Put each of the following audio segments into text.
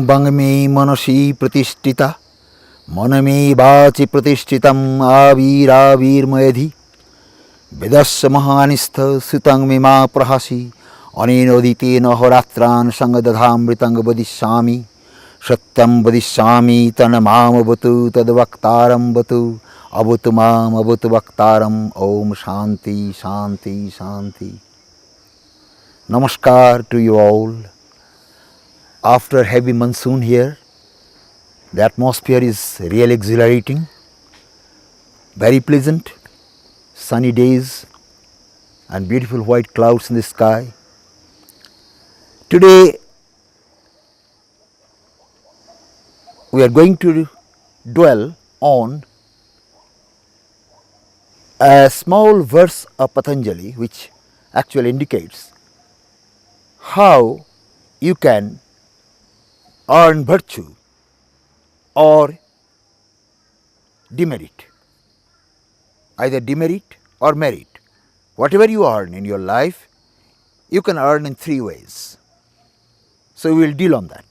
Bangme Manasi Pratishtita Maname Vachi Pratishtitam Avir Mayadhi Vedasya Mahanistha Sutang Mima Prahasi Aninoditena Horatran Sangadadham Ritanga Badisami Satyam Badisami Tanamam Abatu Tadvaktaram Batu Abutumam Abatu Vaktaram Om Shanti Shanti Shanti. Namaskar to you all. After heavy monsoon here, the atmosphere is really exhilarating, very pleasant, sunny days and beautiful white clouds in the sky. Today we are going to dwell on a small verse of Patanjali which actually indicates how you can earn virtue or demerit, either demerit or merit. Whatever you earn in your life, you can earn in three ways. So we will deal on that.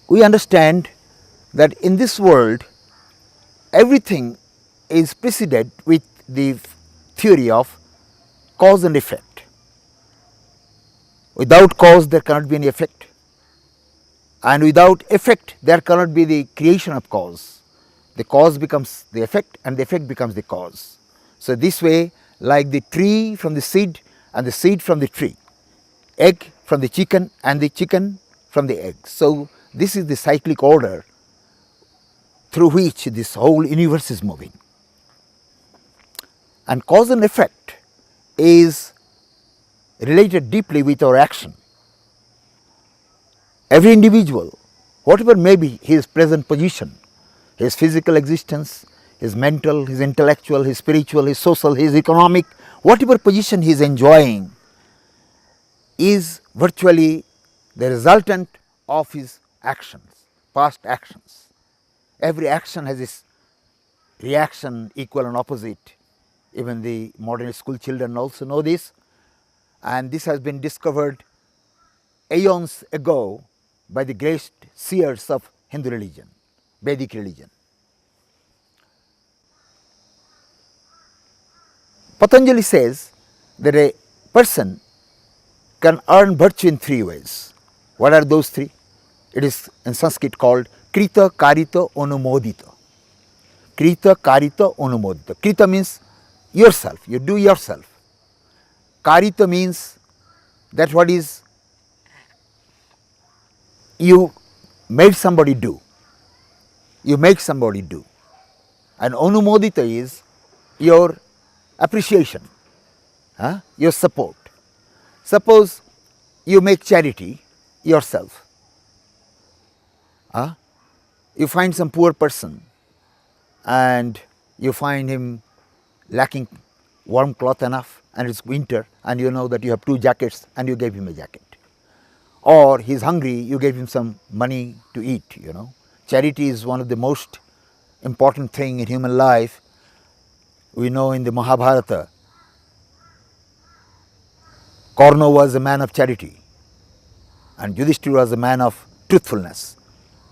We understand that in this world, everything is preceded with the theory of cause and effect. Without cause there cannot be any effect, and without effect there cannot be the creation of cause. The cause becomes the effect and the effect becomes the cause. So this way, like the tree from the seed and the seed from the tree, egg from the chicken and the chicken from the egg. So this is the cyclic order through which this whole universe is moving. And cause and effect is related deeply with our action. Every individual, whatever may be his present position, his physical existence, his mental, his intellectual, his spiritual, his social, his economic, whatever position he is enjoying is virtually the resultant of his actions, past actions. Every action has its reaction, equal and opposite. Even the modern school children also know this. And this has been discovered aeons ago by the great seers of Hindu religion, Vedic religion. Patanjali says that a person can earn virtue in three ways. What are those three? It is in Sanskrit called Krita Karita Anumodita. Krita Karita Anumodita. Krita means yourself, you do yourself. Karita means that what is you made somebody do, you make somebody do, and Anumodita is your appreciation, your support. Suppose you make charity yourself, you find some poor person and you find him lacking warm cloth enough and it's winter and you know that you have 2 jackets and you gave him a jacket. Or he is hungry, you gave him some money to eat, you know. Charity is one of the most important thing in human life. We know in the Mahabharata, Karna was a man of charity and Yudhishthira was a man of truthfulness.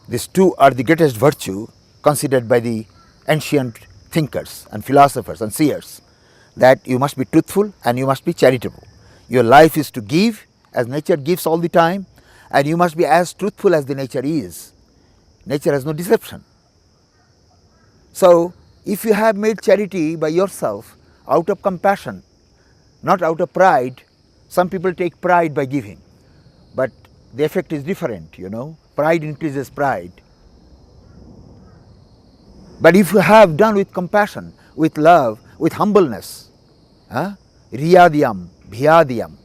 These two are the greatest virtue considered by the ancient thinkers and philosophers and seers, that you must be truthful and you must be charitable. Your life is to give as nature gives all the time, and you must be as truthful as the nature is. Nature has no deception. So if you have made charity by yourself out of compassion, not out of pride, some people take pride by giving, but the effect is different, you know. Pride increases pride. But if you have done with compassion, with love, with humbleness, riyadhyam, bhyadyam,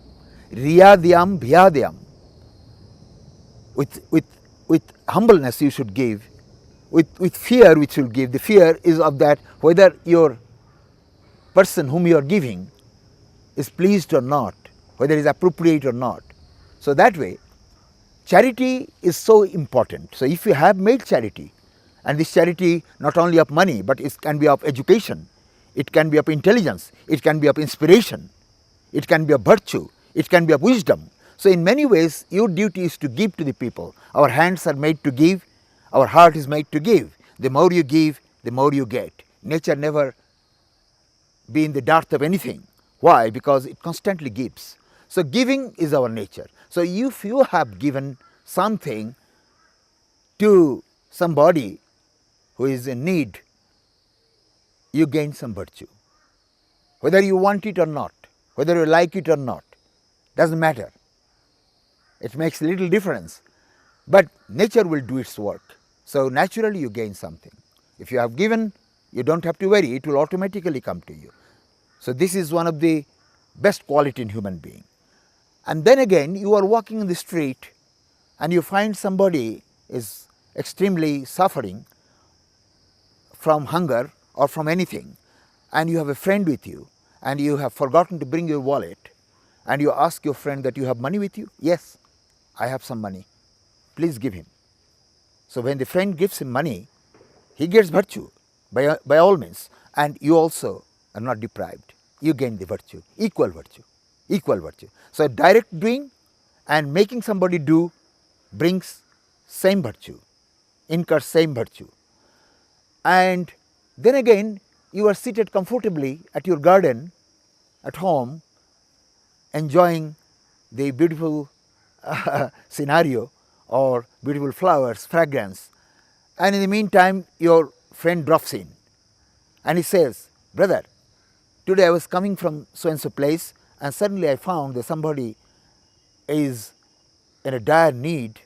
riyadhyam, bhyadyam, with humbleness you should give, with fear which you will give. The fear is of that whether your person whom you are giving is pleased or not, whether it is appropriate or not. So that way charity is so important. So if you have made charity, and this charity not only of money but it can be of education, it can be of intelligence, it can be of inspiration, it can be of virtue, it can be of wisdom. So in many ways, your duty is to give to the people. Our hands are made to give, our heart is made to give. The more you give, the more you get. Nature never be in the dearth of anything. Why? Because it constantly gives. So giving is our nature. So if you have given something to somebody who is in need, you gain some virtue. Whether you want it or not, whether you like it or not, doesn't matter. It makes little difference. But nature will do its work. So naturally you gain something. If you have given, you don't have to worry, it will automatically come to you. So this is one of the best quality in human being. And then again, you are walking in the street and you find somebody is extremely suffering from hunger or from anything, and you have a friend with you and you have forgotten to bring your wallet, and you ask your friend that you have money with you. Yes, I have some money, please give him. So when the friend gives him money, he gets virtue by all means, and you also are not deprived. You gain the virtue, equal virtue, equal virtue. So direct doing and making somebody do brings same virtue, incurs same virtue. And then again, you are seated comfortably at your garden at home, enjoying the beautiful scenario or beautiful flowers, fragrance, and in the meantime your friend drops in and he says, brother, today I was coming from so and so place and suddenly I found that somebody is in a dire need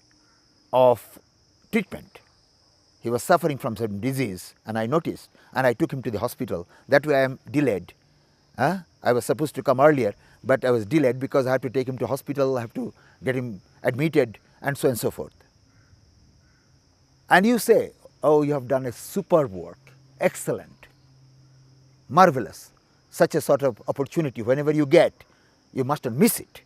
of treatment. He was suffering from some disease and I noticed and I took him to the hospital. That way I am delayed. I was supposed to come earlier, but I was delayed because I have to take him to hospital, I have to get him admitted and so forth. And you say, oh, you have done a superb work, excellent, marvelous. Such a sort of opportunity whenever you get, you must not miss it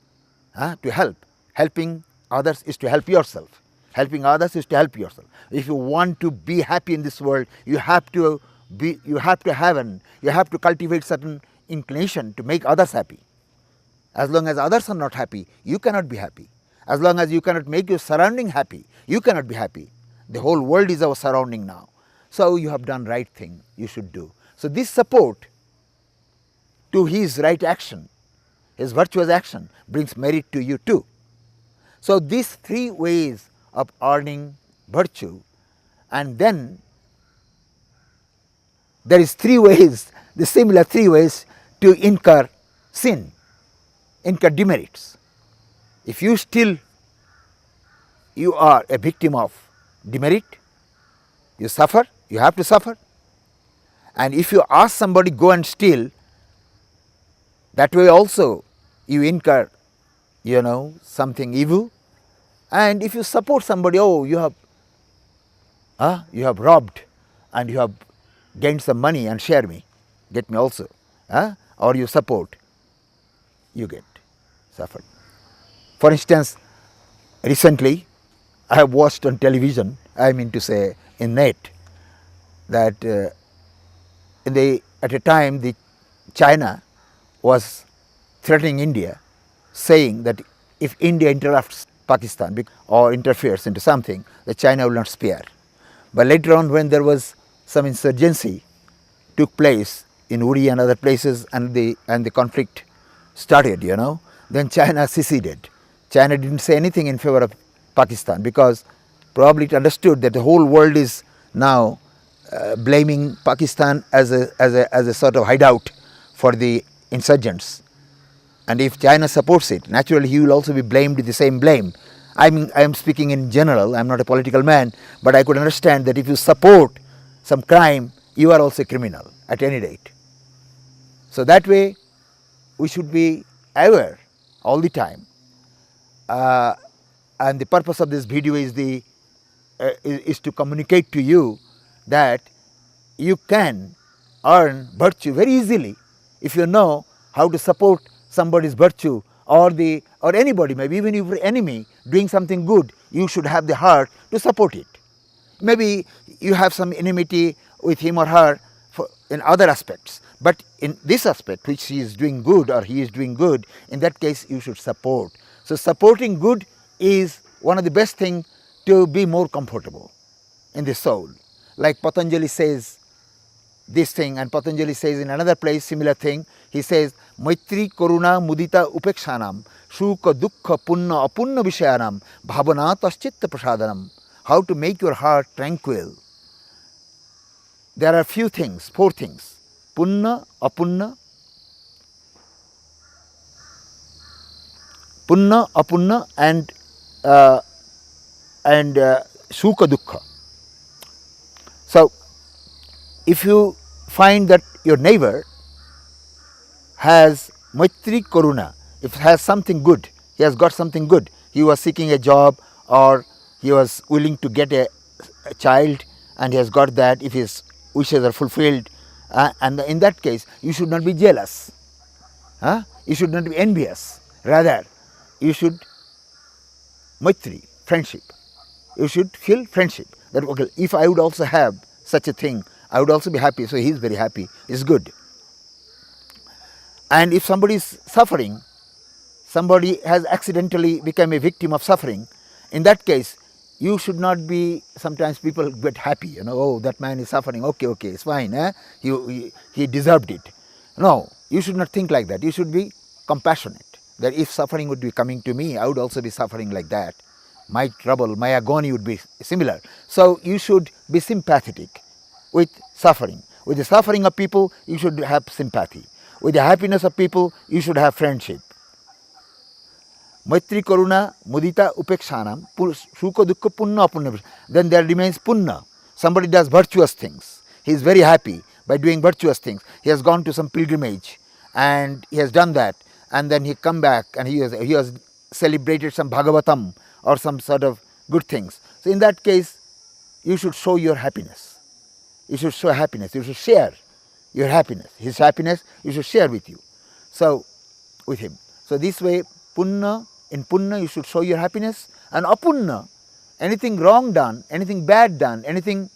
to help. Helping others is to help yourself. Helping others is to help yourself. If you want to be happy in this world, you have to cultivate certain inclination to make others happy. As long as others are not happy, you cannot be happy. As long as you cannot make your surrounding happy, you cannot be happy. The whole world is our surrounding now. So you have done right thing, you should do. So this support to his right action, his virtuous action, brings merit to you too. So these three ways of earning virtue, and then there is three ways, the similar three ways to incur sin, incur demerits. If you still, you are a victim of demerit, you suffer, you have to suffer. And if you ask somebody go and steal, that way also you incur, something evil. And if you support somebody, oh, you have robbed and you have gained some money and share me, get me also, or you support, you get suffered. For instance, recently I have watched on television, I mean to say in net, that at a time the China was threatening India, saying that if India interrupts Pakistan or interferes into something, that China will not spare. But later on, when there was some insurgency took place in Uri and other places, and the conflict started, then China seceded. China didn't say anything in favor of Pakistan because probably it understood that the whole world is now blaming Pakistan as a sort of hideout for the insurgents. And if China supports it, naturally he will also be blamed with the same blame. I mean, I am speaking in general, I am not a political man, but I could understand that if you support some crime, you are also a criminal at any rate. So that way, we should be aware all the time. And the purpose of this video is to communicate to you that you can earn virtue very easily if you know how to support somebody's virtue or anybody, maybe even if your enemy doing something good, you should have the heart to support it. Maybe you have some enmity with him or her in other aspects, but in this aspect which she is doing good or he is doing good, in that case you should support. So supporting good is one of the best things to be more comfortable in the soul. Like Patanjali says this thing, and Patanjali says in another place similar thing. He says, Maitri Karuna Mudita Upekshanam Shuka Dukkha Punna Apunna Vishayanam Bhavanataschitta Prasadanam. How to make your heart tranquil. There are few things, 4 things. Punna, Apunna, and Shuka Dukkha. So, if you find that your neighbor has Maitri Karuna, if he has something good, he has got something good, he was seeking a job or he was willing to get a child and he has got that, if his wishes are fulfilled, and in that case you should not be jealous, you should not be envious, rather you should Maitri, friendship. You should feel friendship. That okay, if I would also have such a thing, I would also be happy. So he is very happy. It's good. And if somebody is suffering, somebody has accidentally become a victim of suffering, in that case, you should not be. Sometimes people get happy. You know, oh, that man is suffering. Okay, it's fine. He deserved it. No, you should not think like that. You should be compassionate. That if suffering would be coming to me, I would also be suffering like that. My trouble, my agony would be similar. So you should be sympathetic with suffering. With the suffering of people, you should have sympathy. With the happiness of people, you should have friendship. Maitri Karuna Mudita Upekshanam Shuka Dukkha Punna Apunna. Then there remains Punna. Somebody does virtuous things. He is very happy by doing virtuous things. He has gone to some pilgrimage and he has done that, and then he come back and he has celebrated some Bhagavatam or some sort of good things. So in that case, you should show your happiness. You should show happiness. You should share your happiness. His happiness you should share with you. So with him. So this way, in Punna you should show your happiness, and Apunna, anything wrong done, anything bad done, anything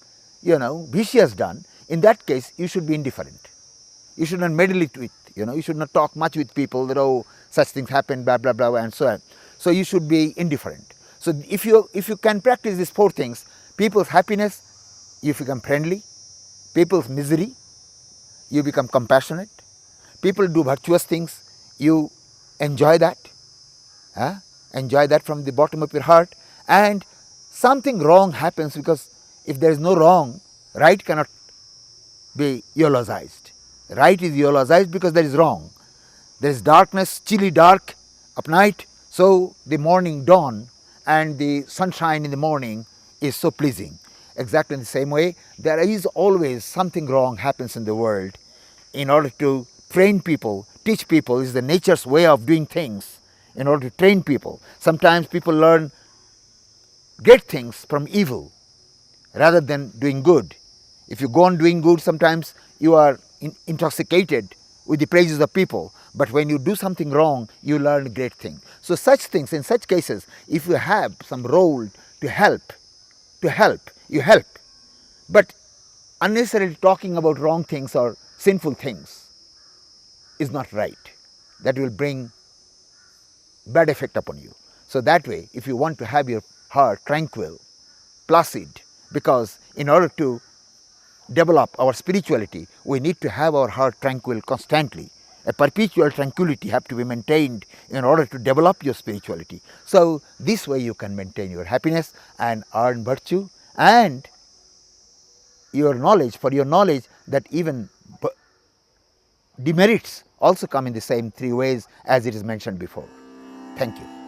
vicious done, in that case you should be indifferent. You should not meddle it with, you should not talk much with people that, oh, such things happen, blah, blah, blah, and so on. So you should be indifferent. So if you can practice these 4 things, people's happiness, you become friendly. People's misery, you become compassionate. People do virtuous things, you enjoy that. Enjoy that from the bottom of your heart. And something wrong happens, because if there is no wrong, right cannot be eulogized. Right is eulogized because there is wrong. There is darkness, chilly dark of night, so the morning dawn and the sunshine in the morning is so pleasing. Exactly in the same way, there is always something wrong happens in the world. In order to train people, teach people, is the nature's way of doing things. In order to train people, sometimes people learn great things from evil rather than doing good. If you go on doing good, sometimes you are intoxicated with the praises of people. But when you do something wrong, you learn a great thing. So such things, in such cases, if you have some role to help, you help. But unnecessarily talking about wrong things or sinful things is not right. That will bring bad effect upon you. So that way, if you want to have your heart tranquil, placid, because in order to develop our spirituality, we need to have our heart tranquil constantly. A perpetual tranquility have to be maintained in order to develop your spirituality. So this way you can maintain your happiness and earn virtue and your knowledge, for your knowledge that even demerits also come in the same 3 ways as it is mentioned before. Thank you.